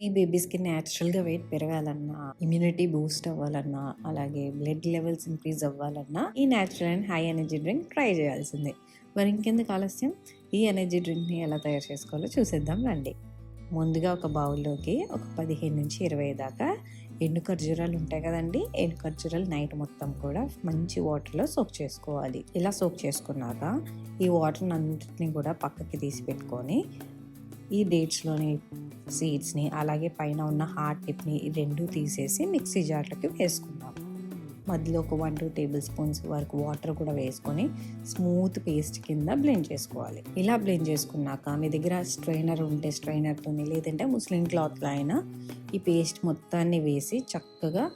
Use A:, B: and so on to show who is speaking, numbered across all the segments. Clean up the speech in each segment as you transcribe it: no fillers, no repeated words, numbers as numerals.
A: ఈ బేబీస్‌కి నేచురల్‌గా wait పెరగాలన్నా, immunity Boost అవ్వాలన్నా, అలాగే బ్లడ్ లెవెల్స్ ఇంక్రీజ్ అవ్వాలన్నా, ఈ natural and high energy drink try చేయాల్సిందే. మరి ఇంకెందుకు ఆలస్యం? ఈ ఎనర్జీ డ్రింక్‌ని ఎలా తయారు చేసుకోవాలో చూసేద్దాం రండి. ముందుగా ఒక బౌల్‌లోకి ఒక 15-20 దాకా ఎండు ఖర్జూరాలు ఉంటాయి కదండీ! ఎండు ఖర్జూరాలు నైట్ మొత్తం కూడా మంచి వాటర్‌లో సోక్ చేసుకోవాలి. ఇలా సోక్ చేసుకున్నాక ఈ వాటర్‌ని అన్నిటిని కూడా పక్కకి తీసి పెట్టుకొని, ఈ డేట్స్‌లోని సీడ్స్‌ని అలాగే పైన ఉన్న హార్ట్ టిప్‌ని ఈ 2 తీసేసి మిక్సీ జార్‌లోకి వేసుకుందాం. మధ్యలో ఒక 1-2 టేబుల్ స్పూన్స్ వరకు వాటర్ కూడా వేసుకొని స్మూత్ పేస్ట్ కింద బ్లెండ్ చేసుకోవాలి. ఇలా బ్లెండ్ చేసుకున్నాక మీ దగ్గర స్ట్రైనర్ ఉంటే స్ట్రైనర్‌తోని, లేదంటే ముస్లిం క్లాత్‌లో అయినా ఈ పేస్ట్ మొత్తాన్ని వేసి చక్కగా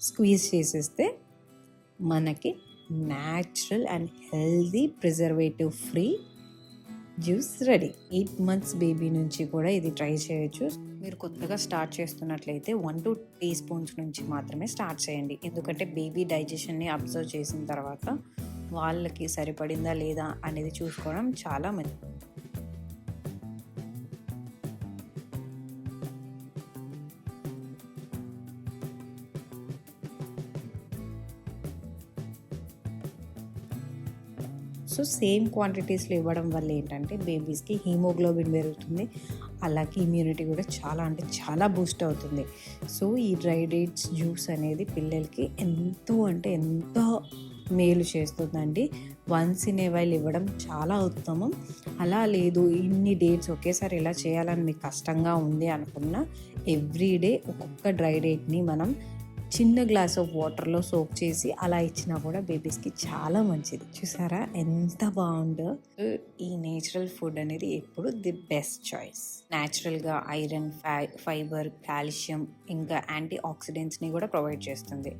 A: స్క్వీజ్ చేసేస్తే మనకి natural and healthy preservative free juice ready. 8 months baby నుంచి కూడా ఇది ట్రై చేయొచ్చు. మీరు కొత్తగా స్టార్ట్ చేస్తున్నట్లయితే 1-2 టీ స్పూన్స్ నుంచి మాత్రమే స్టార్ట్ చేయండి. ఎందుకంటే బేబీ డైజెషన్ని అబ్జర్వ్ చేసిన తర్వాత వాళ్ళకి సరిపడిందా లేదా అనేది చూసుకోవడం చాలా మంచిది. సో సేమ్ క్వాంటిటీస్లో ఇవ్వడం వల్ల ఏంటంటే బేబీస్కి హీమోగ్లోబిన్ పెరుగుతుంది, అలాగే ఇమ్యూనిటీ కూడా చాలా అంటే చాలా బూస్ట్ అవుతుంది. సో ఈ డ్రై డేట్స్ జ్యూస్ అనేది పిల్లలకి ఎంతో అంటే ఎంతో మేలు చేస్తుందండి. వన్స్ ఇన్ ఏ వైల్ ఇవ్వడం చాలా ఉత్తమం. అలా లేదు ఇన్ని డేట్స్ ఒకేసారి ఇలా చేయాలని మీకు కష్టంగా ఉంది అనుకున్న, ఎవ్రీడే ఒక్కొక్క డ్రై డేట్ని మనం చిన్న గ్లాస్ ఆఫ్ వాటర్లో సోక్ చేసి అలా ఇచ్చినా కూడా బేబీస్కి చాలా మంచిది. చూసారా ఎంత బాగుందో. ఈ నేచురల్ ఫుడ్ అనేది ఎప్పుడు ది బెస్ట్ చాయిస్. న్యాచురల్గా ఐరన్, ఫైబర్, కాల్షియం ఇంకా యాంటీ ఆక్సిడెంట్స్ని కూడా ప్రొవైడ్ చేస్తుంది.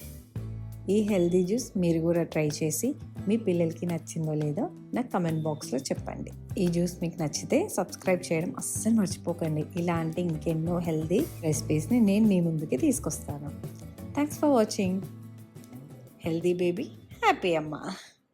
A: ఈ హెల్దీ జ్యూస్ మీరు కూడా ట్రై చేసి మీ పిల్లలకి నచ్చిందో లేదో నాకు కమెంట్ బాక్స్లో చెప్పండి. ఈ జ్యూస్ మీకు నచ్చితే సబ్స్క్రైబ్ చేయడం అస్సలు మర్చిపోకండి. ఇలాంటి ఇంకెన్నో హెల్దీ రెసిపీస్ని నేను మీ ముందుకి తీసుకొస్తాను. Thanks for watching. Healthy baby, happy amma.